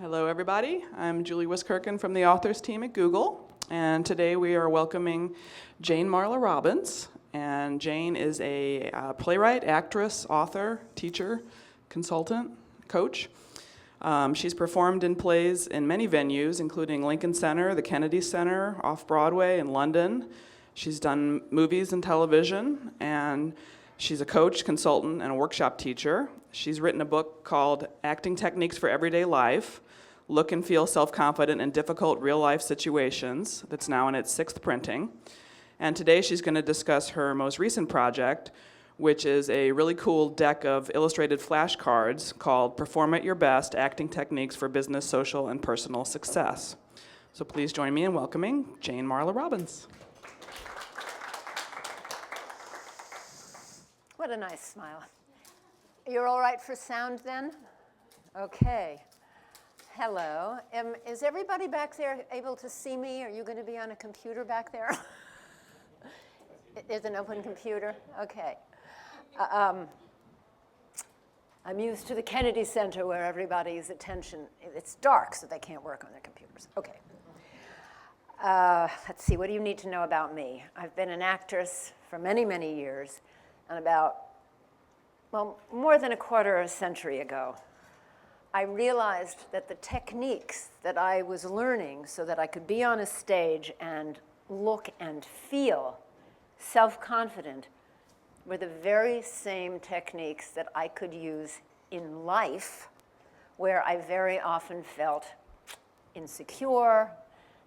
Hello, everybody. I'm Julie Wiskirchen from the authors team at Google, and today we are welcoming Jane Marla Robbins. And Jane is a playwright, actress, author, teacher, consultant, coach. She's performed in plays in many venues, including Lincoln Center, the Kennedy Center, off-Broadway in London. She's done movies and television, and she's a coach, consultant, and a workshop teacher. She's written a book called Acting Techniques for Everyday Life, Look and Feel Self-Confident in Difficult Real-Life Situations, that's now in its 6th printing. And today she's going to discuss her most recent project, which is a really cool deck of illustrated flashcards called Perform at Your Best, Acting Techniques for Business, Social, and Personal Success. So please join me in welcoming Jane Marla Robbins. What a nice smile. You're all right for sound then? Okay. Hello. Is everybody back there able to see me? Are you going to be on a computer back there? There's an open computer? Okay. I'm used to the Kennedy Center where everybody's attention, it's dark, so they can't work on their computers. Okay. Let's see, what do you need to know about me? I've been an actress for many, many years, and more than a quarter of a century ago, I realized that the techniques that I was learning so that I could be on a stage and look and feel self-confident were the very same techniques that I could use in life, where I very often felt insecure,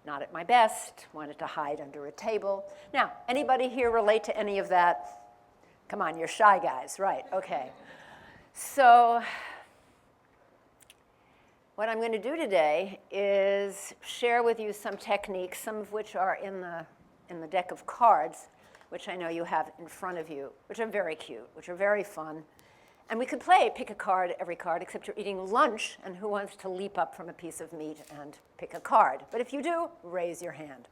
not at my best, wanted to hide under a table. Now, anybody here relate to any of that? Come on, you're shy guys, right, okay. So what I'm going to do today is share with you some techniques, some of which are in the deck of cards, which I know you have in front of you, which are very cute, which are very fun. And we could play pick a card, every card, except you're eating lunch, and who wants to leap up from a piece of meat and pick a card? But if you do, raise your hand.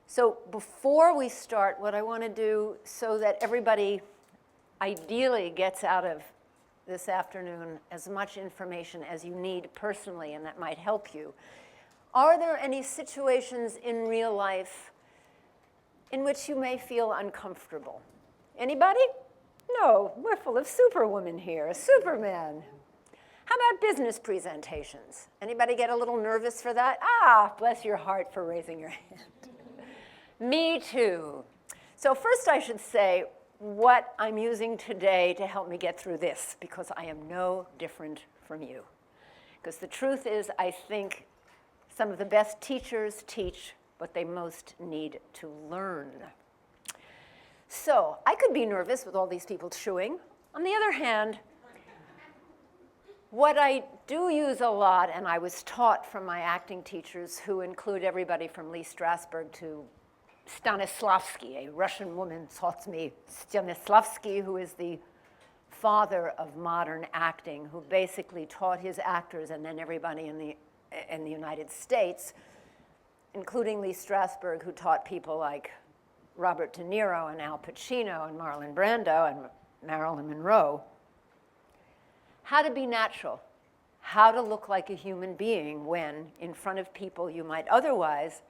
So before we start, what I want to do so that everybody ideally gets out of this afternoon as much information as you need personally, and that might help you. Are there any situations in real life in which you may feel uncomfortable? Anybody? No, we're full of superwomen here, Superman. How about business presentations? Anybody get a little nervous for that? Ah, bless your heart for raising your hand. Me too. So first I should say what I'm using today to help me get through this, because I am no different from you. Because the truth is, I think some of the best teachers teach what they most need to learn. So I could be nervous with all these people chewing. On the other hand, what I do use a lot, and I was taught from my acting teachers, who include everybody from Lee Strasberg to Stanislavski, a Russian woman taught me, Stanislavski, who is the father of modern acting, who basically taught his actors and then everybody in the United States, including Lee Strasberg, who taught people like Robert De Niro and Al Pacino and Marlon Brando and Marilyn Monroe, how to be natural, how to look like a human being when in front of people you might otherwise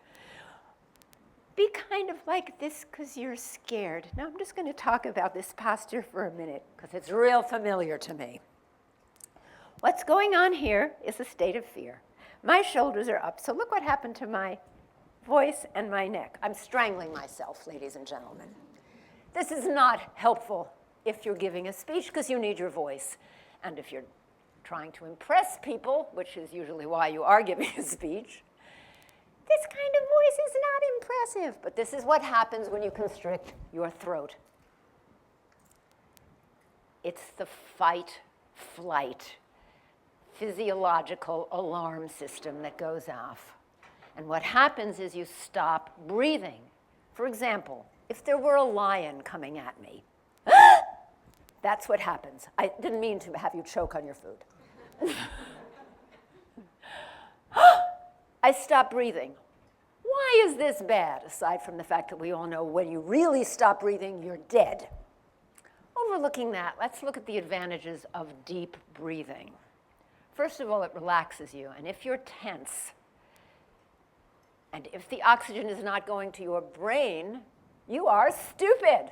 be kind of like this because you're scared. Now I'm just going to talk about this posture for a minute because it's real familiar to me. What's going on here is a state of fear. My shoulders are up, so look what happened to my voice and my neck. I'm strangling myself, ladies and gentlemen. This is not helpful if you're giving a speech because you need your voice. And if you're trying to impress people, which is usually why you are giving a speech, this kind of voice is not impressive. But this is what happens when you constrict your throat. It's the fight-flight physiological alarm system that goes off. And what happens is you stop breathing. For example, if there were a lion coming at me, that's what happens. I didn't mean to have you choke on your food. I stop breathing. Why is this bad, aside from the fact that we all know when you really stop breathing, you're dead? Overlooking that, let's look at the advantages of deep breathing. First of all, it relaxes you. And if you're tense, and if the oxygen is not going to your brain, you are stupid.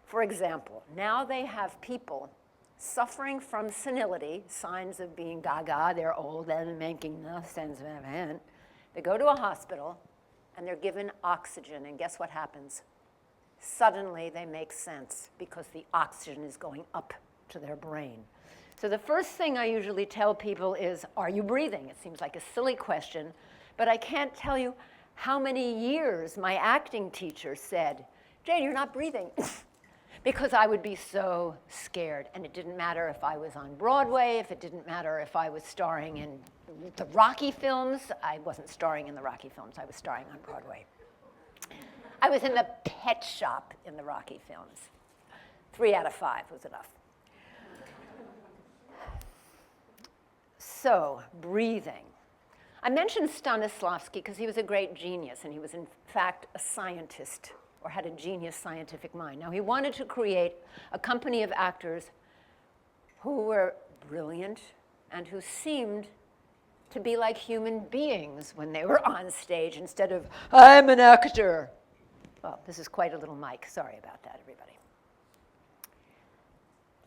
For example, now they have people suffering from senility, signs of being gaga, they're old and making no sense. They go to a hospital and they're given oxygen, and guess what happens? Suddenly they make sense because the oxygen is going up to their brain. So the first thing I usually tell people is, are you breathing? It seems like a silly question, but I can't tell you how many years my acting teacher said, Jane, you're not breathing. Because I would be so scared. And it didn't matter if I was on Broadway, if it didn't matter if I was starring in the Rocky films. I wasn't starring in the Rocky films, I was starring on Broadway. I was in the pet shop in the Rocky films. 3 out of 5 was enough. So, breathing. I mentioned Stanislavski because he was a great genius, and he was in fact a scientist, or had a genius scientific mind. Now, he wanted to create a company of actors who were brilliant and who seemed to be like human beings when they were on stage instead of, I'm an actor. Well, this is quite a little mic. Sorry about that, everybody.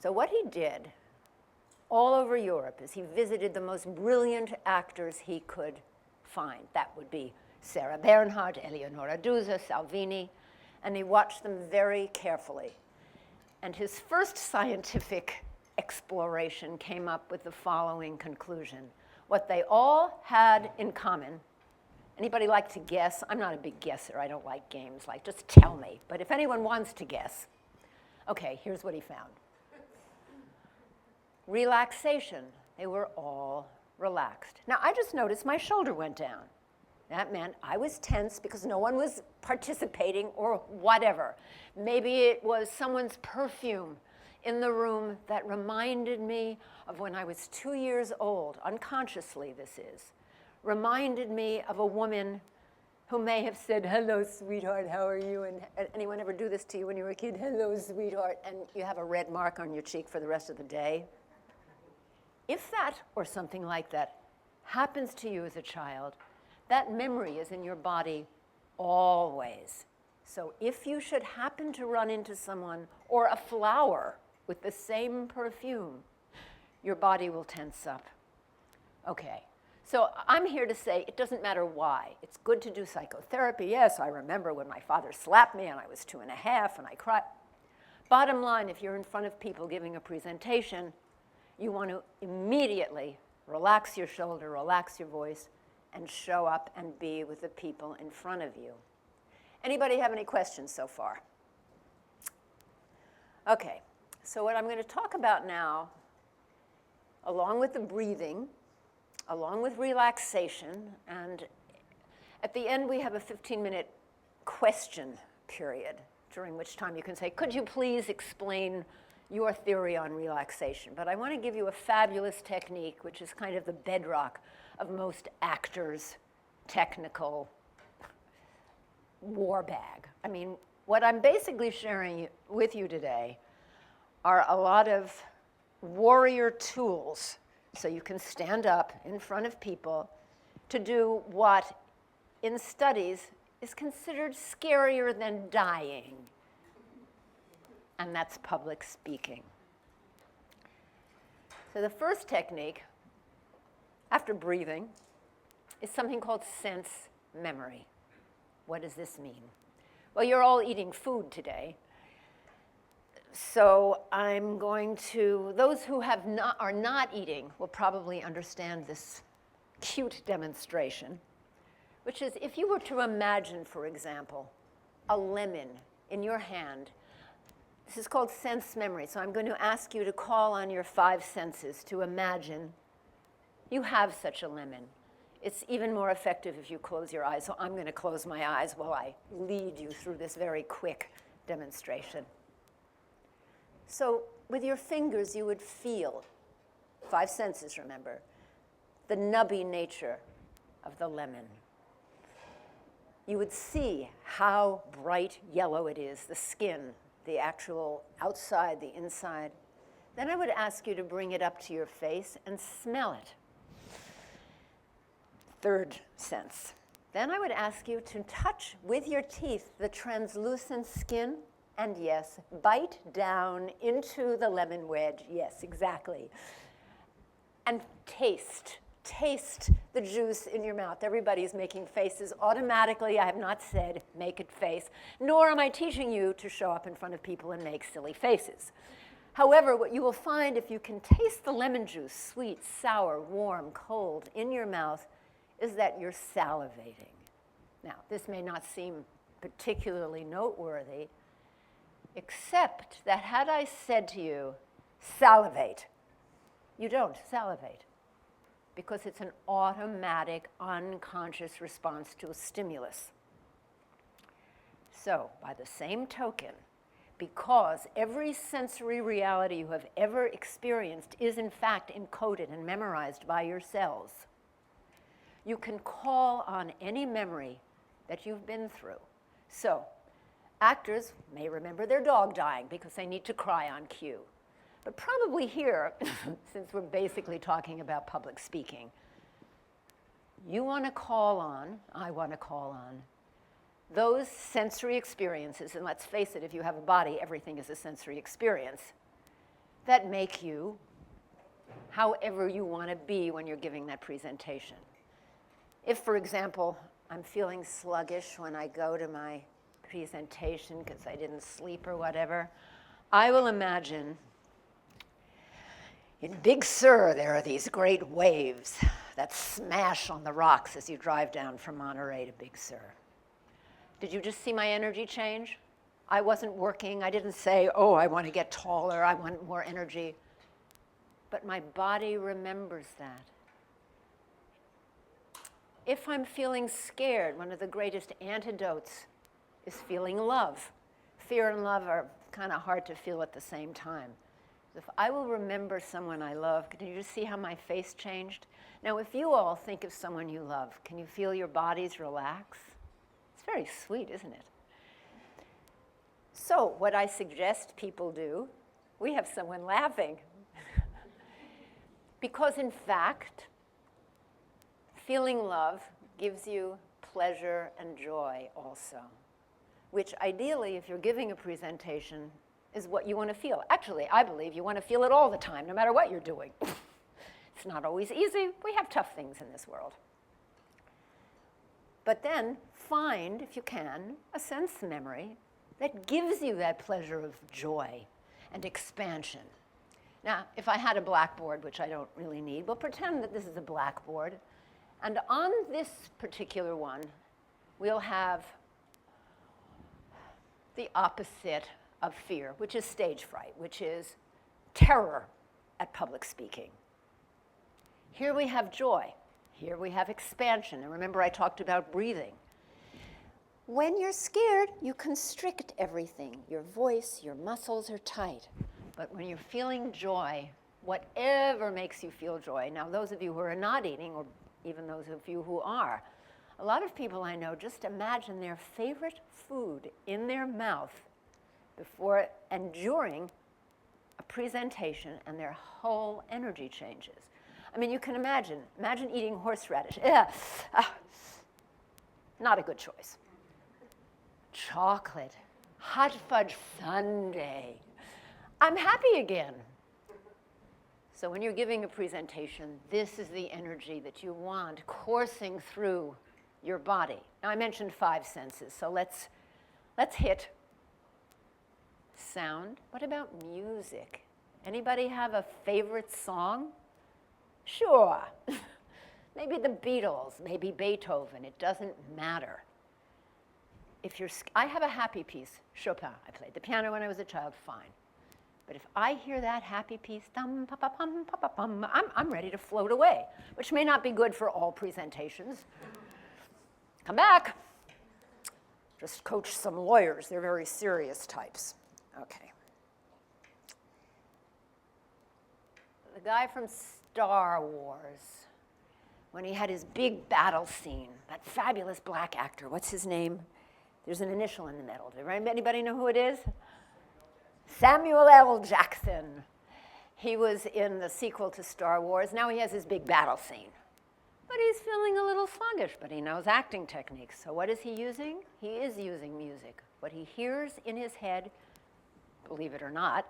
So what he did all over Europe is he visited the most brilliant actors he could find. That would be Sarah Bernhardt, Eleonora Duse, Salvini, and he watched them very carefully. And his first scientific exploration came up with the following conclusion. What they all had in common, anybody like to guess? I'm not a big guesser, I don't like games, like just tell me. But if anyone wants to guess, okay, here's what he found. Relaxation, they were all relaxed. Now I just noticed my shoulder went down. That meant I was tense because no one was participating or whatever. Maybe it was someone's perfume in the room that reminded me of when I was 2 years old, unconsciously this is, reminded me of a woman who may have said, hello, sweetheart, how are you? And anyone ever do this to you when you were a kid? Hello, sweetheart, and you have a red mark on your cheek for the rest of the day? If that or something like that happens to you as a child, that memory is in your body always. So if you should happen to run into someone or a flower with the same perfume, your body will tense up. Okay, so I'm here to say it doesn't matter why. It's good to do psychotherapy. Yes, I remember when my father slapped me and I was 2.5 and I cried. Bottom line, if you're in front of people giving a presentation, you want to immediately relax your shoulder, relax your voice, and show up and be with the people in front of you. Anybody have any questions so far? Okay, so what I'm going to talk about now, along with the breathing, along with relaxation, and at the end we have a 15-minute question period, during which time you can say, could you please explain your theory on relaxation? But I want to give you a fabulous technique, which is kind of the bedrock of most actors' technical war bag. I mean, what I'm basically sharing with you today are a lot of warrior tools so you can stand up in front of people to do what in studies is considered scarier than dying, and that's public speaking. So the first technique, after breathing, is something called sense memory. What does this mean? Well, you're all eating food today. So I'm going to, those who are not eating will probably understand this cute demonstration, which is if you were to imagine, for example, a lemon in your hand. This is called sense memory. So I'm going to ask you to call on your 5 senses to imagine you have such a lemon. It's even more effective if you close your eyes. So I'm going to close my eyes while I lead you through this very quick demonstration. So with your fingers, you would feel, 5 senses, remember, the nubby nature of the lemon. You would see how bright yellow it is, the skin, the actual outside, the inside. Then I would ask you to bring it up to your face and smell it. Third sense. Then I would ask you to touch with your teeth the translucent skin, and yes, bite down into the lemon wedge. Yes, exactly. And taste the juice in your mouth. Everybody's making faces automatically. I have not said make a face, nor am I teaching you to show up in front of people and make silly faces. However, what you will find if you can taste the lemon juice, sweet, sour, warm, cold, in your mouth, is that you're salivating. Now, this may not seem particularly noteworthy, except that had I said to you, salivate, you don't salivate, because it's an automatic, unconscious response to a stimulus. So, by the same token, because every sensory reality you have ever experienced is in fact encoded and memorized by your cells, you can call on any memory that you've been through. So, actors may remember their dog dying because they need to cry on cue. But probably here, since we're basically talking about public speaking, you want to call on, I want to call on, those sensory experiences, and let's face it, if you have a body, everything is a sensory experience, that make you however you want to be when you're giving that presentation. If, for example, I'm feeling sluggish when I go to my presentation because I didn't sleep or whatever, I will imagine in Big Sur there are these great waves that smash on the rocks as you drive down from Monterey to Big Sur. Did you just see my energy change? I wasn't working. I didn't say, oh, I want to get taller. I want more energy. But my body remembers that. If I'm feeling scared, one of the greatest antidotes is feeling love. Fear and love are kind of hard to feel at the same time. If I will remember someone I love, can you just see how my face changed? Now, if you all think of someone you love, can you feel your bodies relax? It's very sweet, isn't it? So what I suggest people do, we have someone laughing. Because in fact, feeling love gives you pleasure and joy also, which ideally, if you're giving a presentation, is what you want to feel. Actually, I believe you want to feel it all the time, no matter what you're doing. It's not always easy. We have tough things in this world. But then find, if you can, a sense memory that gives you that pleasure of joy and expansion. Now, if I had a blackboard, which I don't really need, we'll pretend that this is a blackboard. And on this particular one, we'll have the opposite of fear, which is stage fright, which is terror at public speaking. Here we have joy. Here we have expansion. And remember, I talked about breathing. When you're scared, you constrict everything. Your voice, your muscles are tight. But when you're feeling joy, whatever makes you feel joy, now those of you who are not eating, or even those of you who are, a lot of people I know just imagine their favorite food in their mouth before and during a presentation, and their whole energy changes. I mean, you can imagine eating horseradish. Not a good choice. Chocolate, hot fudge sundae. I'm happy again. So when you're giving a presentation, this is the energy that you want coursing through your body. Now, I mentioned 5 senses, so let's hit sound. What about music? Anybody have a favorite song? Sure. Maybe the Beatles, maybe Beethoven. It doesn't matter. I have a happy piece, Chopin. I played the piano when I was a child, fine. But if I hear that happy piece, dum, pa, pa, pum, pa, pa, pum, I'm ready to float away, which may not be good for all presentations. Come back. Just coach some lawyers. They're very serious types. Okay. The guy from Star Wars, when he had his big battle scene, that fabulous black actor, what's his name? There's an initial in the middle. Does anybody know who it is? Samuel L. Jackson. He was in the sequel to Star Wars. Now he has his big battle scene. But he's feeling a little sluggish, but he knows acting techniques. So what is he using? He is using music. What he hears in his head, believe it or not,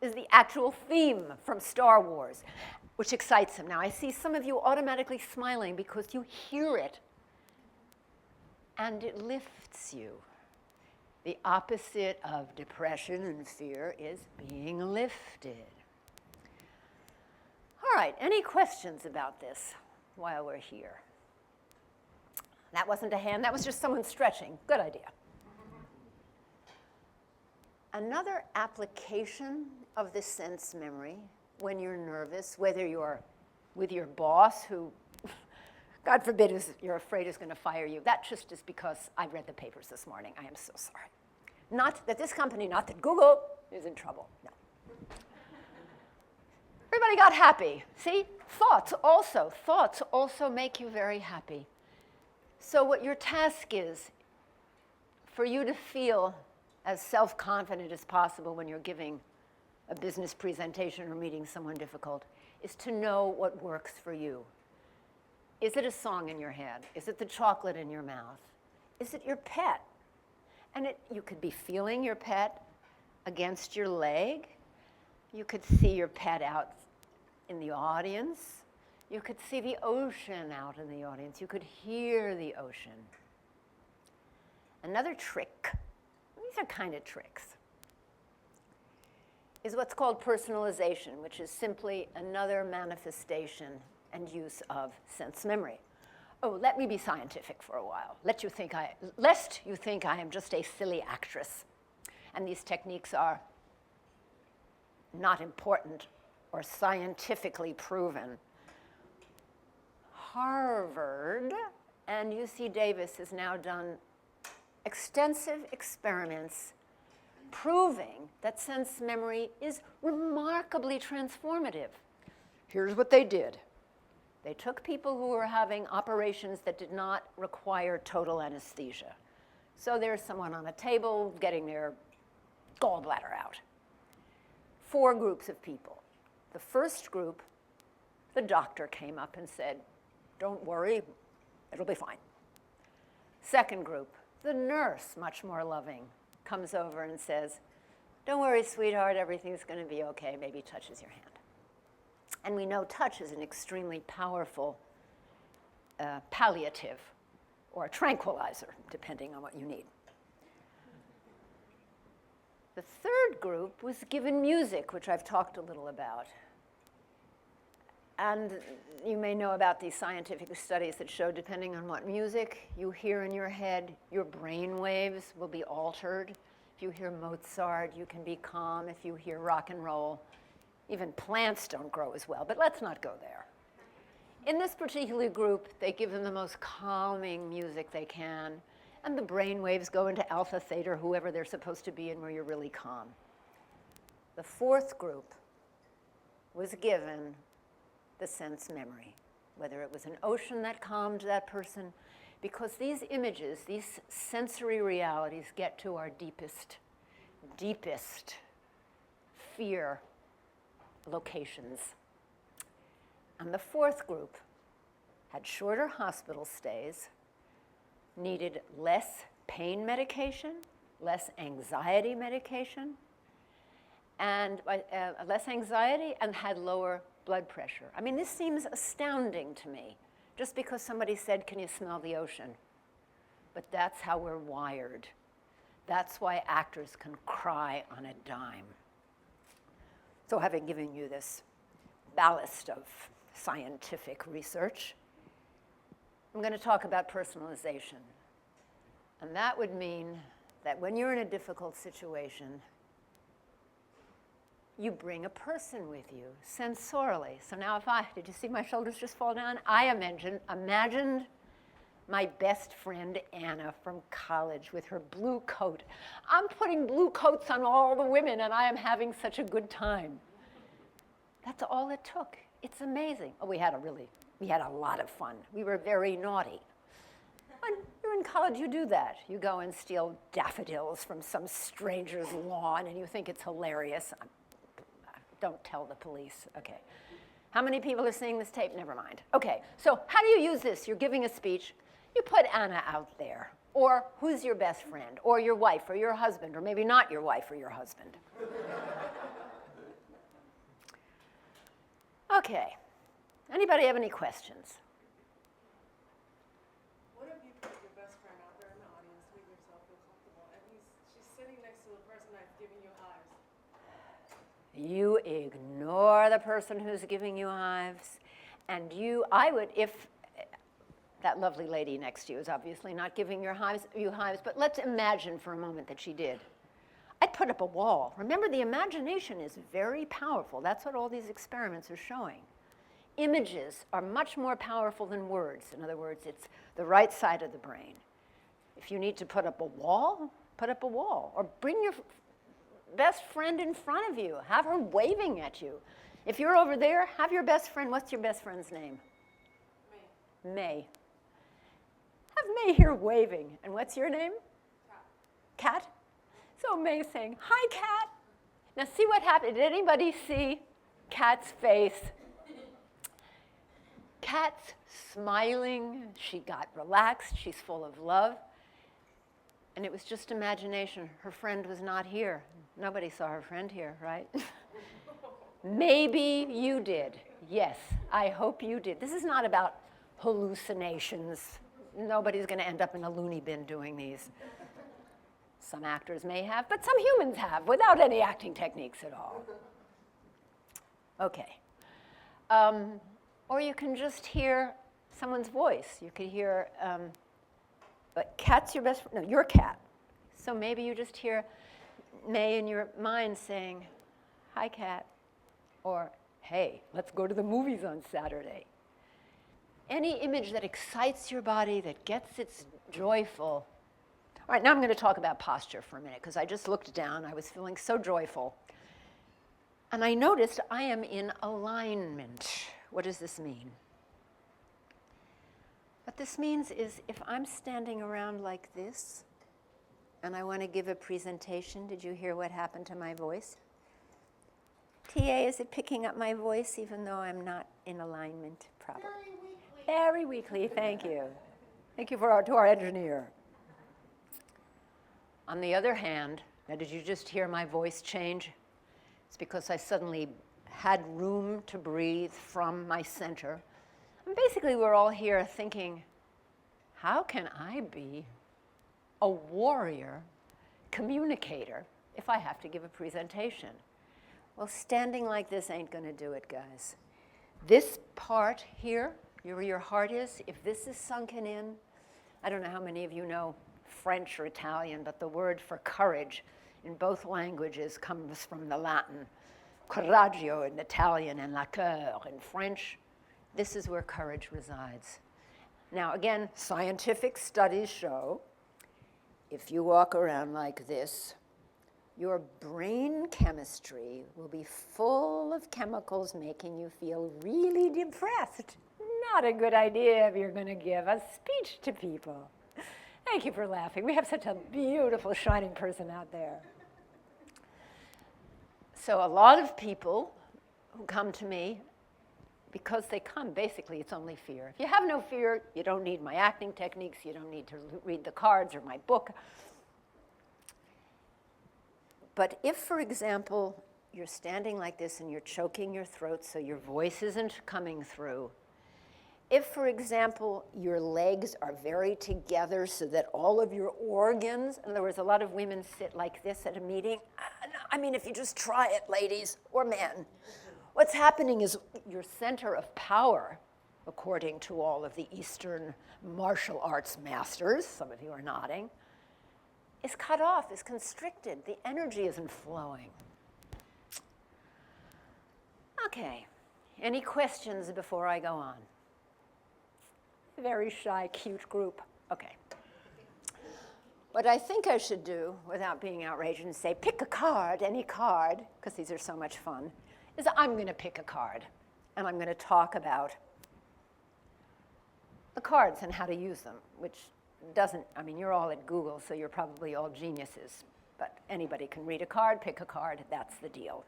is the actual theme from Star Wars, which excites him. Now, I see some of you automatically smiling because you hear it, and it lifts you. The opposite of depression and fear is being lifted. All right, any questions about this while we're here? That wasn't a hand, that was just someone stretching. Good idea. Another application of the sense memory when you're nervous, whether you're with your boss who, God forbid, you're afraid is going to fire you. That just is because I read the papers this morning. I am so sorry. Not that this company, not that Google is in trouble. No. Everybody got happy. See? Thoughts also make you very happy. So what your task is, for you to feel as self-confident as possible when you're giving a business presentation or meeting someone difficult, is to know what works for you. Is it a song in your head? Is it the chocolate in your mouth? Is it your pet? And you could be feeling your pet against your leg. You could see your pet out in the audience. You could see the ocean out in the audience. You could hear the ocean. Another trick, these are kind of tricks, is what's called personalization, which is simply another manifestation and use of sense memory. Oh, let me be scientific for a while, lest you think I am just a silly actress. And these techniques are not important or scientifically proven. Harvard and UC Davis has now done extensive experiments proving that sense memory is remarkably transformative. Here's what they did. They took people who were having operations that did not require total anesthesia. So there's someone on a table getting their gallbladder out. 4 groups of people. The first group, the doctor came up and said, "Don't worry, it'll be fine." Second group, the nurse, much more loving, comes over and says, "Don't worry, sweetheart, everything's going to be okay," maybe touches your hand. And we know touch is an extremely powerful palliative or a tranquilizer, depending on what you need. The third group was given music, which I've talked a little about. And you may know about these scientific studies that show, depending on what music you hear in your head, your brain waves will be altered. If you hear Mozart, you can be calm. If you hear rock and roll, even plants don't grow as well, but let's not go there. In this particular group, they give them the most calming music they can, and the brain waves go into alpha, theta, or whoever they're supposed to be in where you're really calm. The fourth group was given the sense memory, whether it was an ocean that calmed that person, because these images, these sensory realities get to our deepest fear locations. And the fourth group had shorter hospital stays, needed less pain medication, less anxiety medication, and less anxiety, and had lower blood pressure. I mean, this seems astounding to me, just because somebody said, "Can you smell the ocean?" But that's how we're wired. That's why actors can cry on a dime. So having given you this ballast of scientific research, I'm going to talk about personalization. And that would mean that when you're in a difficult situation, you bring a person with you sensorially. So now did you see my shoulders just fall down? I imagined my best friend Anna from college with her blue coat. I'm putting blue coats on all the women and I am having such a good time. That's all it took. It's amazing. Oh, we had a lot of fun. We were very naughty. When you're in college, you do that. You go and steal daffodils from some stranger's lawn and you think it's hilarious. Don't tell the police. Okay. How many people are seeing this tape? Never mind. Okay, so how do you use this? You're giving a speech. You put Anna out there. Or who's your best friend? Or your wife, or your husband, or maybe not your wife or your husband. Okay. Anybody have any questions? What if you put your best friend out there in the audience to make yourself feel comfortable, and she's sitting next to the person that's giving you hives? You ignore the person who's giving you hives, and I would, if that lovely lady next to you is obviously not giving you hives, but let's imagine for a moment that she did. I'd put up a wall. Remember, the imagination is very powerful. That's what all these experiments are showing. Images are much more powerful than words. In other words, it's the right side of the brain. If you need to put up a wall, put up a wall. Or bring your best friend in front of you. Have her waving at you. If you're over there, have your best friend. What's your best friend's name? May. Have May here waving. And what's your name? Cat. So May saying, hi, Cat. Now see what happened. Did anybody see Cat's face? Cat's smiling. She got relaxed. She's full of love. And it was just imagination. Her friend was not here. Nobody saw her friend here, right? Maybe you did. Yes, I hope you did. This is not about hallucinations. Nobody's going to end up in a loony bin doing these. Some actors may have, but some humans have, without any acting techniques at all. Okay. Or you can just hear someone's voice. You could hear, but Cat's your best friend. No, your cat. So maybe you just hear May in your mind saying, hi, Cat. Or, hey, let's go to the movies on Saturday. Any image that excites your body, that gets it joyful. All right, now I'm going to talk about posture for a minute, because I just looked down. I was feeling so joyful. And I noticed I am in alignment. What does this mean? What this means is if I'm standing around like this, and I want to give a presentation, did you hear what happened to my voice? TA, is it picking up my voice even though I'm not in alignment properly? Very weakly, thank you. Thank you to our engineer. On the other hand, now did you just hear my voice change? It's because I suddenly had room to breathe from my center. And basically we're all here thinking, how can I be a warrior communicator if I have to give a presentation? Well, standing like this ain't going to do it, guys. This part here, where your heart is, if this is sunken in, I don't know how many of you know French or Italian, but the word for courage in both languages comes from the Latin. Coraggio in Italian and la coeur in French. This is where courage resides. Now again, scientific studies show if you walk around like this, your brain chemistry will be full of chemicals making you feel really depressed. Not a good idea if you're going to give a speech to people. Thank you for laughing. We have such a beautiful, shining person out there. So a lot of people who come to me, because they come, basically it's only fear. If you have no fear, you don't need my acting techniques, you don't need to read the cards or my book. But if, for example, you're standing like this and you're choking your throat so your voice isn't coming through, if, for example, your legs are very together so that all of your organs, in other words, a lot of women sit like this at a meeting. I mean, if you just try it, ladies or men, what's happening is your center of power, according to all of the Eastern martial arts masters, some of you are nodding, is cut off, is constricted. The energy isn't flowing. Okay, any questions before I go on? Very shy, cute group. Okay. What I think I should do, without being outrageous and say, pick a card, any card, because these are so much fun, is I'm going to pick a card. And I'm going to talk about the cards and how to use them, which doesn't, I mean, you're all at Google, so you're probably all geniuses. But anybody can read a card, pick a card, that's the deal.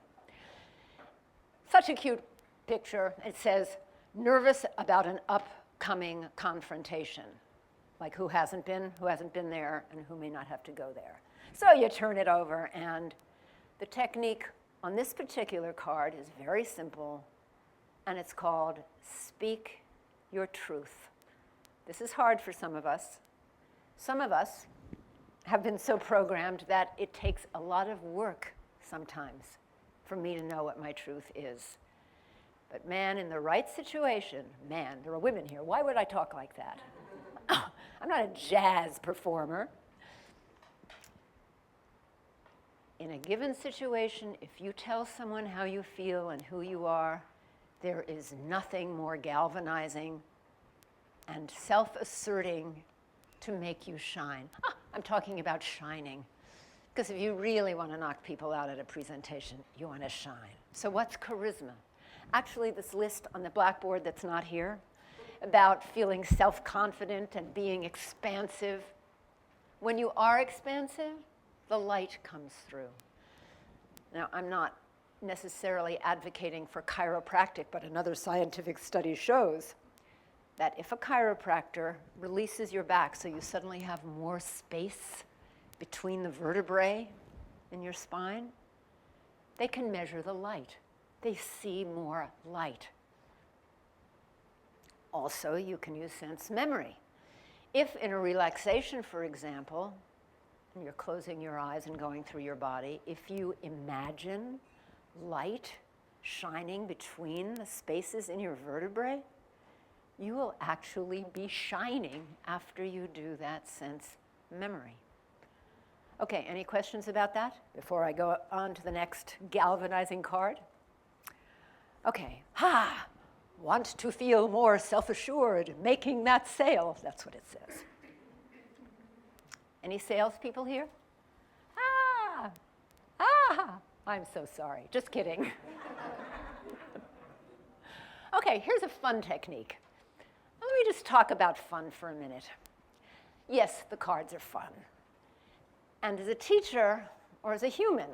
Such a cute picture. It says, nervous about an upcoming confrontation. Like who hasn't been there, and who may not have to go there. So you turn it over, and the technique on this particular card is very simple, and it's called Speak Your Truth. This is hard for some of us. Some of us have been so programmed that it takes a lot of work sometimes for me to know what my truth is. But man, in the right situation, man, there are women here. Why would I talk like that? I'm not a jazz performer. In a given situation, if you tell someone how you feel and who you are, there is nothing more galvanizing and self-asserting to make you shine. I'm talking about shining. Because if you really want to knock people out at a presentation, you want to shine. So what's charisma? Actually, this list on the blackboard that's not here, about feeling self-confident and being expansive. When you are expansive, the light comes through. Now, I'm not necessarily advocating for chiropractic, but another scientific study shows that if a chiropractor releases your back so you suddenly have more space between the vertebrae in your spine, they can measure the light. They see more light. Also, you can use sense memory. If in a relaxation, for example, and you're closing your eyes and going through your body, if you imagine light shining between the spaces in your vertebrae, you will actually be shining after you do that sense memory. Okay, any questions about that before I go on to the next galvanizing card? Okay, want to feel more self-assured, making that sale. That's what it says. Any salespeople here? I'm so sorry, just kidding. Okay, here's a fun technique. Let me just talk about fun for a minute. Yes, the cards are fun. And as a teacher, or as a human,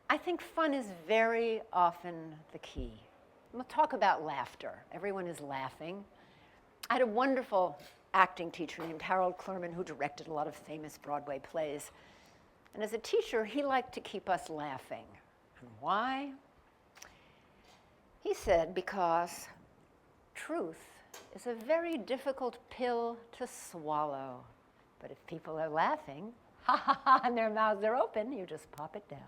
I think fun is very often the key. We'll talk about laughter. Everyone is laughing. I had a wonderful acting teacher named Harold Clurman who directed a lot of famous Broadway plays. And as a teacher, he liked to keep us laughing. And why? He said, because truth is a very difficult pill to swallow. But if people are laughing, and their mouths are open, you just pop it down.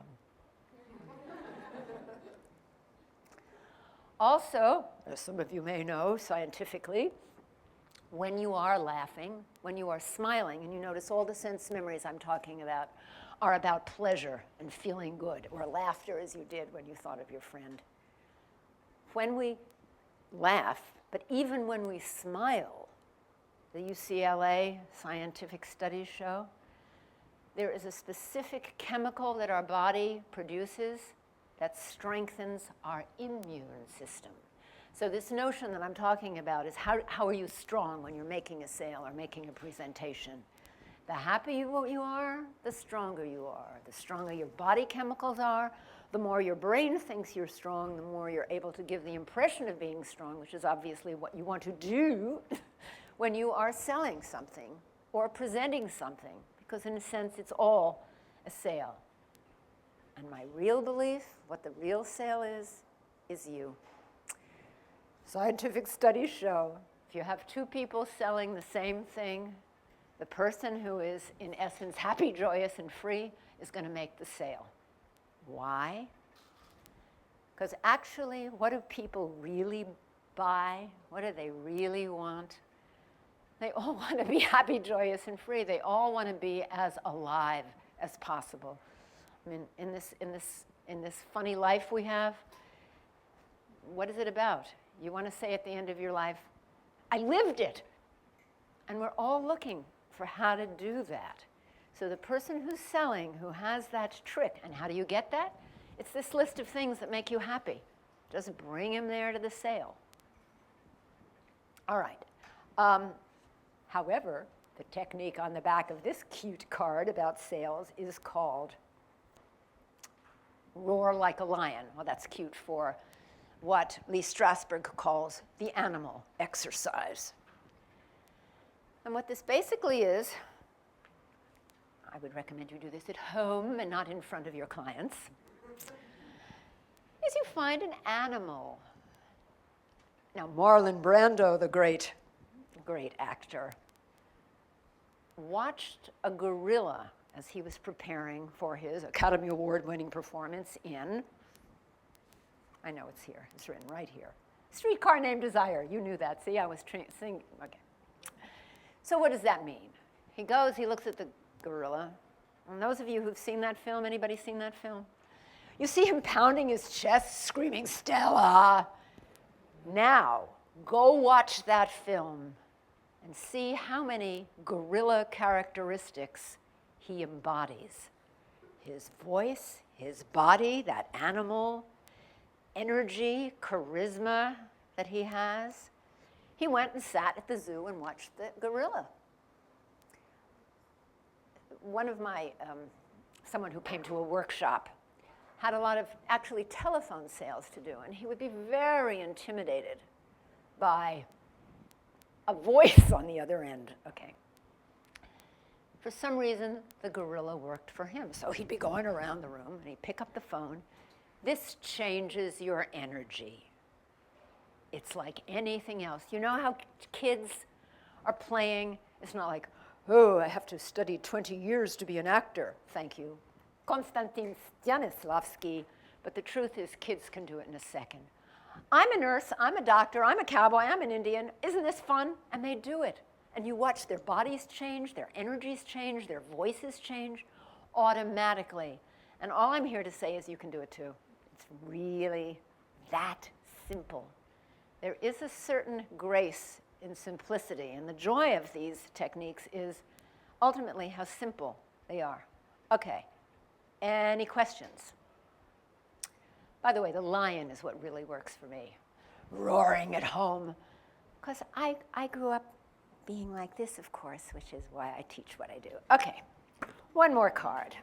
Also, as some of you may know scientifically, when you are laughing, when you are smiling, and you notice all the sense memories I'm talking about are about pleasure and feeling good, or laughter as you did when you thought of your friend. When we laugh, but even when we smile, the UCLA scientific studies show, there is a specific chemical that our body produces that strengthens our immune system. So this notion that I'm talking about is how are you strong when you're making a sale or making a presentation? The happier you are, the stronger you are. The stronger your body chemicals are, the more your brain thinks you're strong, the more you're able to give the impression of being strong, which is obviously what you want to do when you are selling something or presenting something, because in a sense it's all a sale. And my real belief, what the real sale is you. Scientific studies show if you have two people selling the same thing, the person who is in essence happy, joyous, and free is going to make the sale. Why? Because actually, what do people really buy? What do they really want? They all want to be happy, joyous, and free. They all want to be as alive as possible. I mean, in this funny life we have, what is it about? You want to say at the end of your life, I lived it. And we're all looking for how to do that. So the person who's selling, who has that trick, and how do you get that? It's this list of things that make you happy. Just bring him there to the sale. All right. However, the technique on the back of this cute card about sales is called roar like a lion. Well, that's cute for what Lee Strasberg calls the animal exercise. And what this basically is, I would recommend you do this at home and not in front of your clients, is you find an animal. Now, Marlon Brando, the great actor, watched a gorilla as he was preparing for his Academy Award-winning performance in, I know it's here, it's written right here, Streetcar Named Desire. You knew that, see, I was singing, okay. So what does that mean? He goes, he looks at the gorilla, and those of you who've seen that film, anybody seen that film? You see him pounding his chest, screaming, Stella! Now, go watch that film and see how many gorilla characteristics he embodies. His voice, his body, that animal, energy, charisma that he has. He went and sat at the zoo and watched the gorilla. One of my, someone who came to a workshop had a lot of actually telephone sales to do, and he would be very intimidated by a voice on the other end, okay. For some reason, the gorilla worked for him. So he'd be going around the room, and he'd pick up the phone. This changes your energy. It's like anything else. You know how kids are playing? It's not like, oh, I have to study 20 years to be an actor. Thank you. Konstantin Stanislavski. But the truth is, kids can do it in a second. I'm a nurse, I'm a doctor, I'm a cowboy, I'm an Indian. Isn't this fun? And they do it. And you watch their bodies change, their energies change, their voices change automatically. And all I'm here to say is you can do it too. It's really that simple. There is a certain grace in simplicity, and the joy of these techniques is ultimately how simple they are. Okay, any questions? By the way, the lion is what really works for me. Roaring at home. Because I grew up being like this, of course, which is why I teach what I do. Okay, one more card.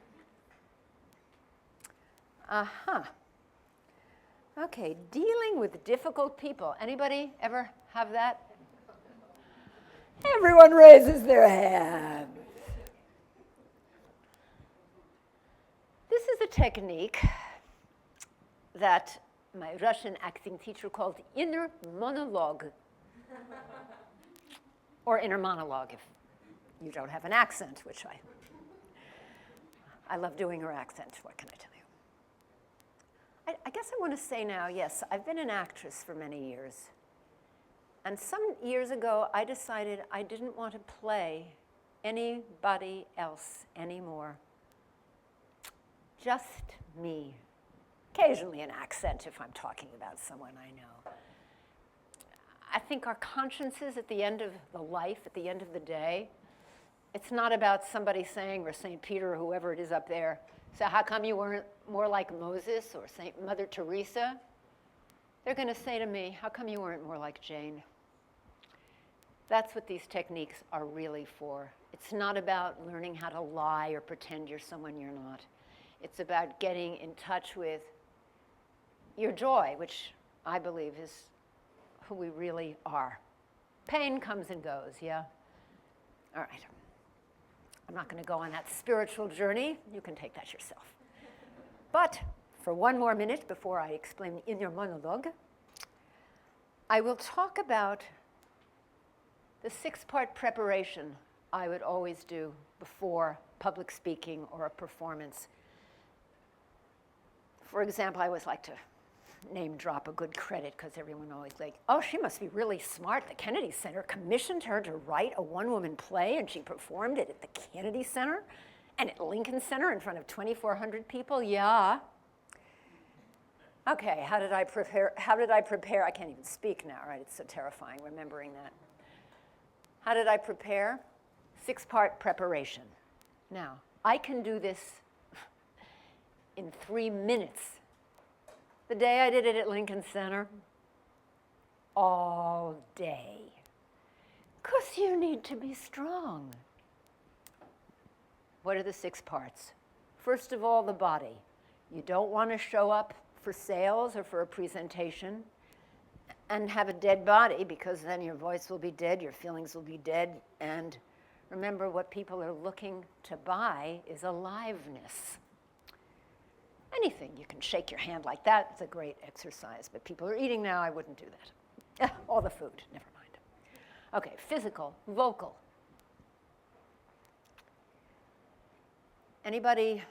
Okay, dealing with difficult people. Anybody ever have that? Everyone raises their hand. This is a technique that my Russian acting teacher called inner monologue. Or inner monologue if you don't have an accent, which I love doing her accent. What can I tell you? I guess I want to say now, yes, I've been an actress for many years. And some years ago, I decided I didn't want to play anybody else anymore. Just me. Occasionally an accent if I'm talking about someone I know. I think our consciences at the end of the life, at the end of the day, it's not about somebody saying, or St. Peter or whoever it is up there, so how come you weren't more like Moses or Mother Teresa? They're going to say to me, how come you weren't more like Jane? That's what these techniques are really for. It's not about learning how to lie or pretend you're someone you're not. It's about getting in touch with your joy, which I believe is who we really are. Pain comes and goes, yeah? All right. I'm not going to go on that spiritual journey. You can take that yourself. But for one more minute before I explain inner monologue, I will talk about the 6-part preparation I would always do before public speaking or a performance. For example, I always like to name drop a good credit because everyone always like, oh, she must be really smart. The Kennedy Center commissioned her to write a one-woman play and she performed it at the Kennedy Center and at Lincoln Center in front of 2,400 people. Yeah. Okay, how did I prepare? I can't even speak now, right? It's so terrifying remembering that. How did I prepare? 6-part preparation. Now, I can do this in 3 minutes. The day I did it at Lincoln Center, all day. Because you need to be strong. What are the 6 parts? First of all, the body. You don't want to show up for sales or for a presentation and have a dead body, because then your voice will be dead, your feelings will be dead, and remember, what people are looking to buy is aliveness. Anything, you can shake your hand like that, it's a great exercise, but people are eating now, I wouldn't do that. All the food, never mind. Okay, physical, vocal. Anybody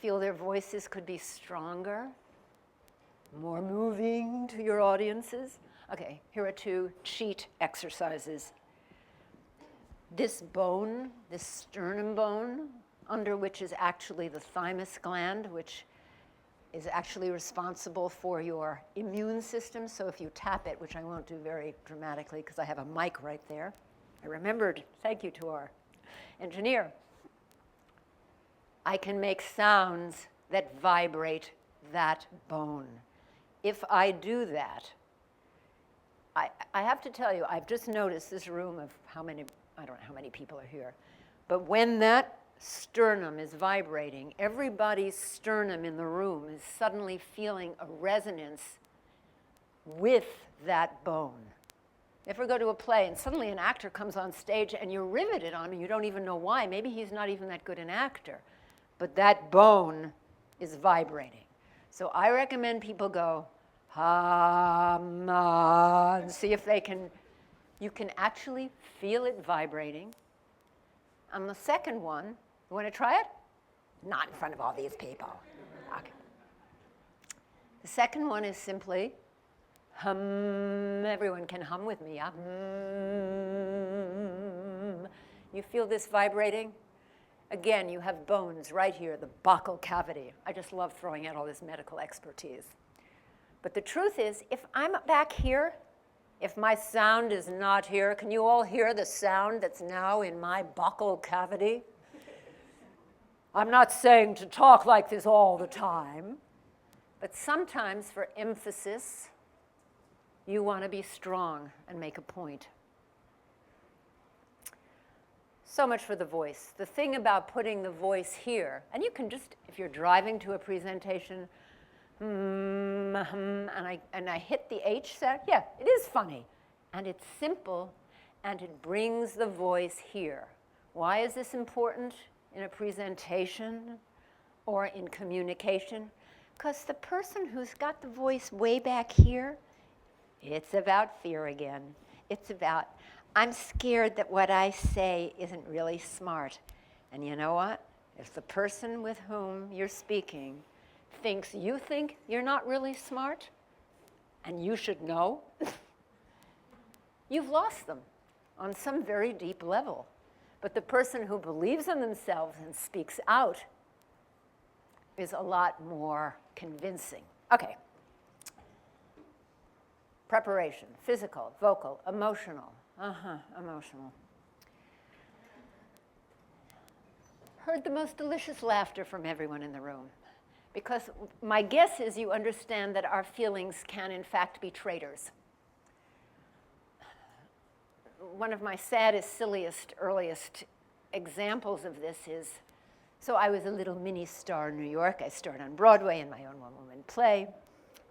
feel their voices could be stronger, more moving to your audiences? Okay, here are 2 cheat exercises. This bone, this sternum bone, under which is actually the thymus gland, which is actually responsible for your immune system. So if you tap it, which I won't do very dramatically because I have a mic right there. I remembered, thank you to our engineer. I can make sounds that vibrate that bone. If I do that, I have to tell you, I've just noticed this room of I don't know how many people are here, but when that sternum is vibrating, everybody's sternum in the room is suddenly feeling a resonance with that bone. Ever go to a play and suddenly an actor comes on stage and you're riveted on him, you don't even know why. Maybe he's not even that good an actor, but that bone is vibrating. So I recommend people go, hum, and see if you can actually feel it vibrating. On the second one, you want to try it? Not in front of all these people. Okay. The second one is simply hum. Everyone can hum with me. Hum. You feel this vibrating? Again, you have bones right here, the buccal cavity. I just love throwing out all this medical expertise. But the truth is, if I'm back here, if my sound is not here, can you all hear the sound that's now in my buccal cavity? I'm not saying to talk like this all the time, but sometimes for emphasis, you want to be strong and make a point. So much for the voice. The thing about putting the voice here, and you can just, if you're driving to a presentation, and I hit the H sound, yeah, it is funny. And it's simple, and it brings the voice here. Why is this important in a presentation or in communication? Because the person who's got the voice way back here, it's about fear again. It's about, I'm scared that what I say isn't really smart. And you know what? If the person with whom you're speaking thinks you think you're not really smart, and you should know, you've lost them on some very deep level. But the person who believes in themselves and speaks out is a lot more convincing. Okay. Preparation, physical, vocal, emotional. Emotional. Heard the most delicious laughter from everyone in the room. Because my guess is you understand that our feelings can, in fact, be traitors. One of my saddest, silliest, earliest examples of this is, so I was a little mini star in New York. I starred on Broadway in my own one-woman play.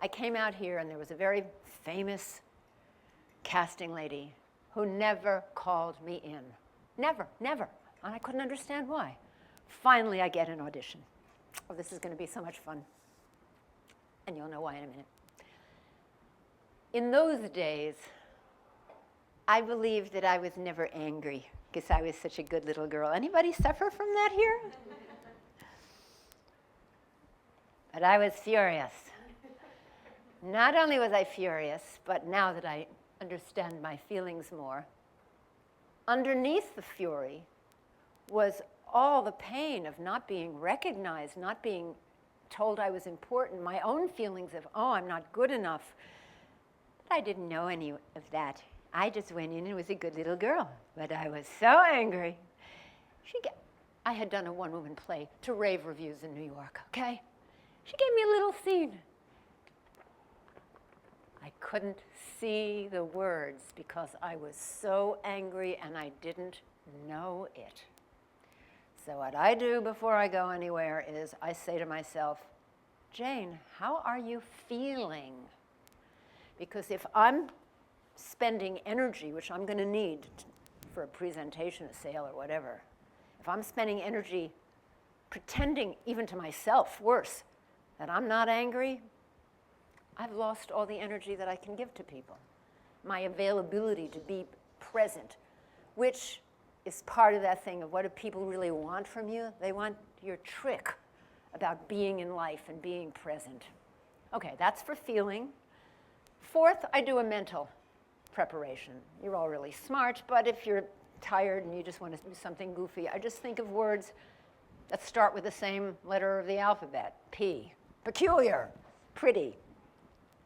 I came out here, and there was a very famous casting lady who never called me in. Never, never. And I couldn't understand why. Finally, I get an audition. Oh, this is going to be so much fun. And you'll know why in a minute. In those days, I believed that I was never angry because I was such a good little girl. Anybody suffer from that here? But I was furious. Not only was I furious, but now that I understand my feelings more, underneath the fury was all the pain of not being recognized, not being told I was important, my own feelings of, oh, I'm not good enough. But I didn't know any of that. I just went in and was a good little girl. But I was so angry. I had done a one-woman play to rave reviews in New York, okay? She gave me a little scene. I couldn't see the words because I was so angry and I didn't know it. So what I do before I go anywhere is I say to myself, Jane, how are you feeling? Because if I'm spending energy, which I'm going to need for a presentation, a sale, or whatever, if I'm spending energy pretending, even to myself, worse, that I'm not angry, I've lost all the energy that I can give to people. My availability to be present, which is part of that thing of what do people really want from you? They want your trick about being in life and being present. Okay, that's for feeling. Fourth, I do a mental preparation. You're all really smart, but if you're tired and you just want to do something goofy, I just think of words that start with the same letter of the alphabet. P. Peculiar. Pretty.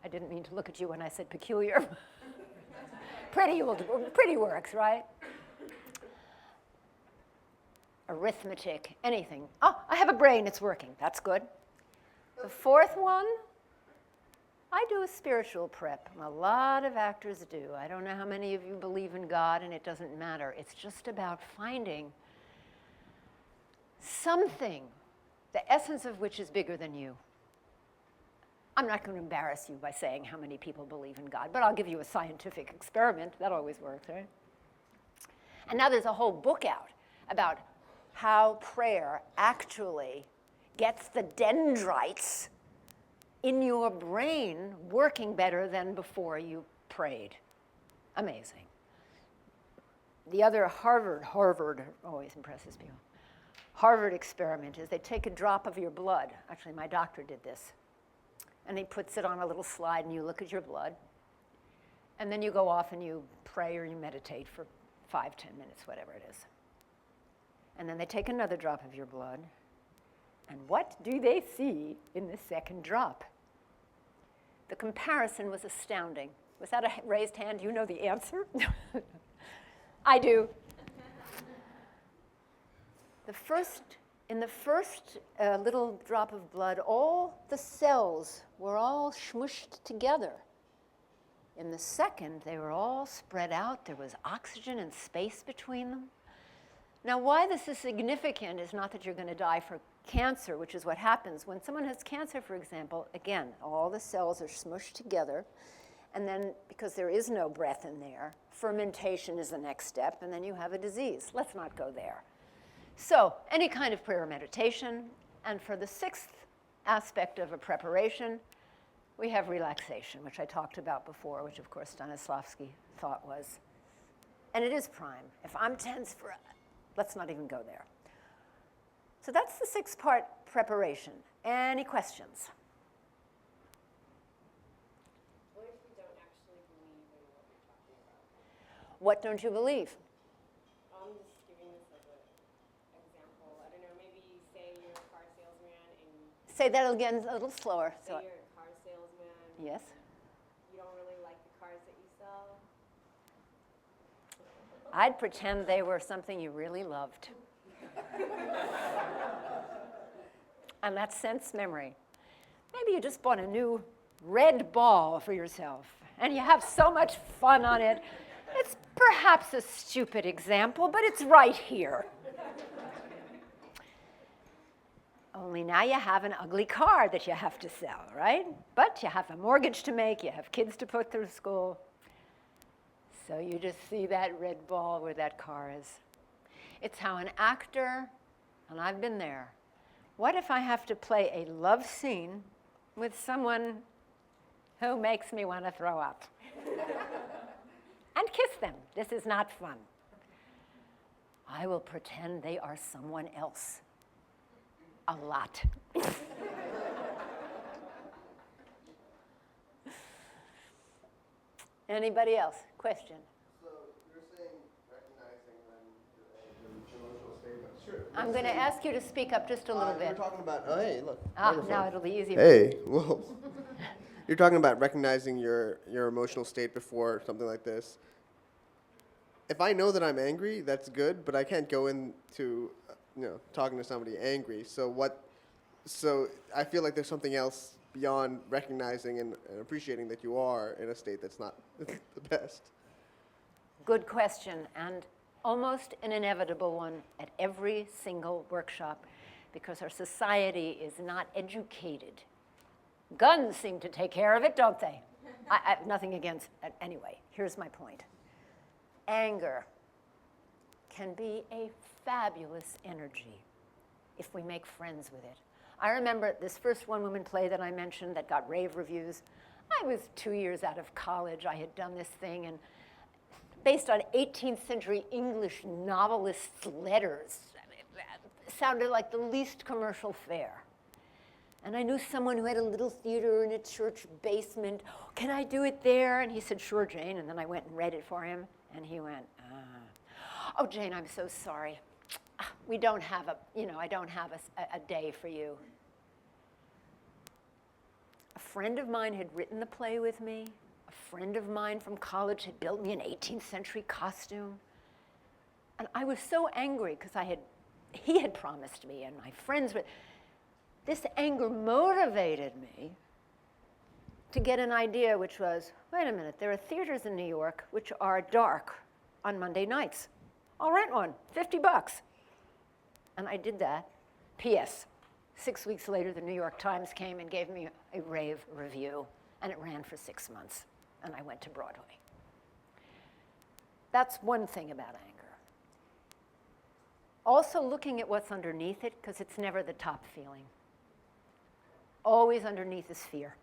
I didn't mean to look at you when I said peculiar. Pretty works, right? Arithmetic, anything. Oh, I have a brain, it's working. That's good. The fourth one, I do a spiritual prep. A lot of actors do. I don't know how many of you believe in God, and it doesn't matter. It's just about finding something, the essence of which is bigger than you. I'm not going to embarrass you by saying how many people believe in God, but I'll give you a scientific experiment. That always works, right? And now there's a whole book out about how prayer actually gets the dendrites in your brain working better than before you prayed. Amazing. The other Harvard always impresses people. Harvard experiment is they take a drop of your blood. Actually, my doctor did this. And he puts it on a little slide and you look at your blood. And then you go off and you pray or you meditate for 5, 10 minutes, whatever it is. And then they take another drop of your blood. And what do they see in the second drop? The comparison was astounding. Was that a raised hand? You know the answer? I do. In the first little drop of blood, all the cells were all smooshed together. In the second, they were all spread out. There was oxygen and space between them. Now, why this is significant is not that you're going to die for cancer, which is what happens. When someone has cancer, for example, again, all the cells are smooshed together. And then, because there is no breath in there, fermentation is the next step, and then you have a disease. Let's not go there. So, any kind of prayer or meditation. And for the sixth aspect of a preparation, we have relaxation, which I talked about before, which, of course, Stanislavski thought was. And it is prime. If I'm tense for, let's not even go there. So that's the 6-part preparation. Any questions? What if you don't actually believe in what you're talking about? What don't you believe? I'm just giving this as an example. I don't know, maybe say you're a car salesman and Say that again a little slower. say you're a car salesman. Yes? You don't really like the cars that you sell. I'd pretend they were something you really loved. And that's sense memory. Maybe you just bought a new red ball for yourself, and you have so much fun on it. It's perhaps a stupid example, but it's right here. Only now you have an ugly car that you have to sell, right? But you have a mortgage to make, you have kids to put through school. So you just see that red ball where that car is. It's how an actor, and I've been there, what if I have to play a love scene with someone who makes me want to throw up? And kiss them. This is not fun. I will pretend they are someone else. A lot. Anybody else? Question? So you're saying recognizing when you're in an emotional state, but sure. I'm going to ask you to speak up just a little You're bit. talking about, oh, hey, look. Ah, microphone. now it'll be easier. Hey, whoa. You're talking about recognizing your emotional state before something like this. If I know that I'm angry, that's good, but I can't go into, talking to somebody angry. So I feel like there's something else beyond recognizing and appreciating that you are in a state that's not the best. Good question, and almost an inevitable one at every single workshop, because our society is not educated Guns seem to take care of it, don't they? I have nothing against, anyway, here's my point. Anger can be a fabulous energy if we make friends with it. I remember this first one-woman play that I mentioned that got rave reviews. I was 2 years out of college. I had done this thing, and based on 18th century English novelists' letters, it sounded like the least commercial fare. And I knew someone who had a little theater in a church basement. Can I do it there? And he said, sure, Jane. And then I went and read it for him, and he went, oh, Jane, I'm so sorry. We don't have I don't have a day for you. A friend of mine had written the play with me. A friend of mine from college had built me an 18th century costume. And I was so angry because he had promised me, and my friends were. This anger motivated me to get an idea, which was, wait a minute, there are theaters in New York which are dark on Monday nights. I'll rent one, $50. And I did that. P.S. 6 weeks later, the New York Times came and gave me a rave review, and it ran for 6 months, and I went to Broadway. That's one thing about anger. Also looking at what's underneath it, because it's never the top feeling. Always underneath is fear,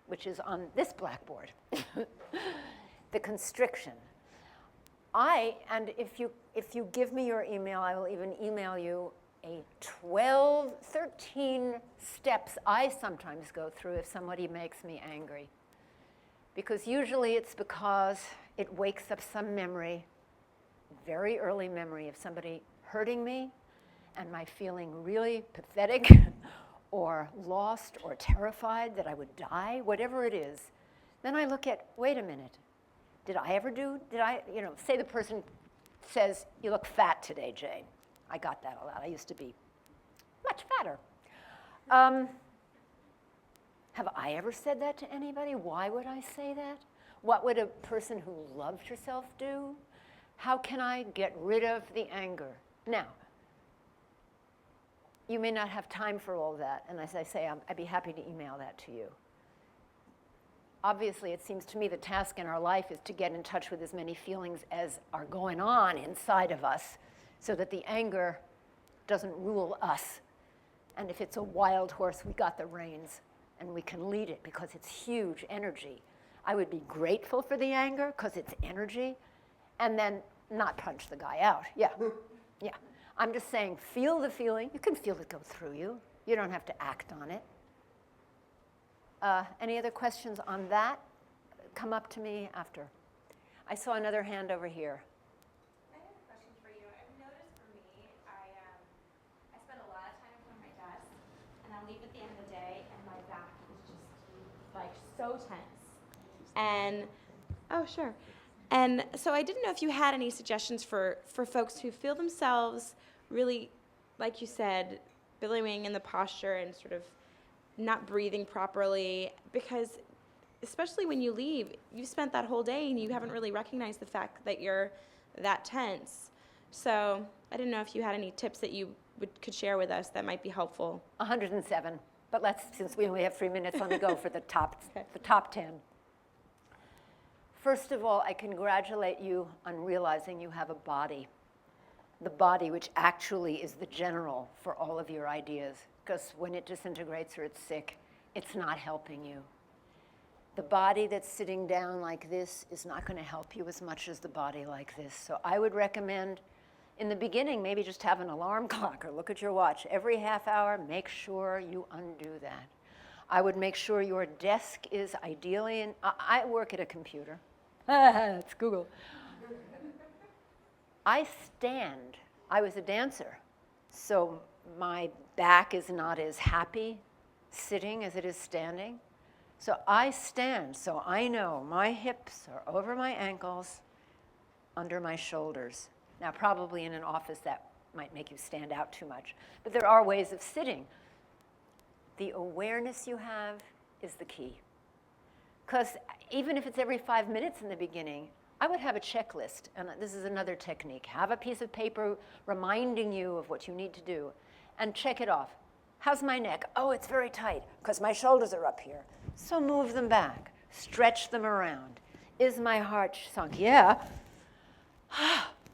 which is on this blackboard. The constriction. And if you give me your email, I will even email you a 13 steps I sometimes go through if somebody makes me angry. Because usually it's because it wakes up some memory, very early memory of somebody hurting me and my feeling really pathetic or lost or terrified that I would die, whatever it is. Then I look at, wait a minute, say the person says, you look fat today, Jane. I got that a lot. I used to be much fatter. Have I ever said that to anybody? Why would I say that? What would a person who loved herself do? How can I get rid of the anger? Now, you may not have time for all that, and as I say, I'd be happy to email that to you. Obviously, it seems to me the task in our life is to get in touch with as many feelings as are going on inside of us so that the anger doesn't rule us. And if it's a wild horse, we got the reins, and we can lead it because it's huge energy. I would be grateful for the anger because it's energy, and then not punch the guy out. Yeah, yeah. I'm just saying, feel the feeling. You can feel it go through you. You don't have to act on it. Any other questions on that? Come up to me after. I saw another hand over here. I have a question for you. I've noticed for me, I spend a lot of time in front of my desk, and I'll leave at the end of the day, and my back is just like so tense. And oh, sure. And so I didn't know if you had any suggestions for folks who feel themselves really, like you said, billowing in the posture and sort of not breathing properly, because especially when you leave, you've spent that whole day and you haven't really recognized the fact that you're that tense. So I didn't know if you had any tips that you could share with us that might be helpful. 107, but since we only have 3 minutes, let me go for the top, Okay. the top 10. First of all, I congratulate you on realizing you have a body. The body which actually is the general for all of your ideas, because when it disintegrates or it's sick, it's not helping you. The body that's sitting down like this is not going to help you as much as the body like this. So I would recommend, in the beginning, maybe just have an alarm clock or look at your watch. Every half hour, make sure you undo that. I would make sure your desk is ideally, I work at a computer. It's Google. I stand. I was a dancer, so my back is not as happy sitting as it is standing. So I stand, so I know my hips are over my ankles, under my shoulders. Now, probably in an office that might make you stand out too much, but there are ways of sitting. The awareness you have is the key. Because even if it's every 5 minutes in the beginning, I would have a checklist, and this is another technique. Have a piece of paper reminding you of what you need to do, and check it off. How's my neck? Oh, it's very tight because my shoulders are up here. So move them back. Stretch them around. Is my heart sunk? Yeah.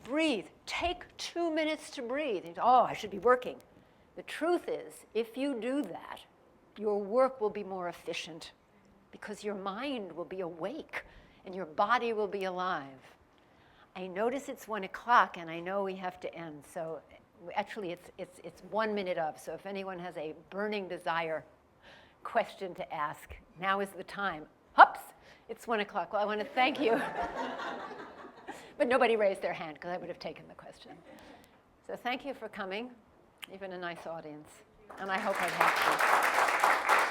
Breathe. Take 2 minutes to breathe. Oh, I should be working. The truth is, if you do that, your work will be more efficient because your mind will be awake and your body will be alive. I notice it's 1 o'clock and I know we have to end. So actually it's 1 minute of. So if anyone has a burning desire question to ask, now is the time. Hups, it's 1 o'clock. Well, I want to thank you. But nobody raised their hand because I would have taken the question. So thank you for coming. You've been a nice audience. And I hope I've helped you.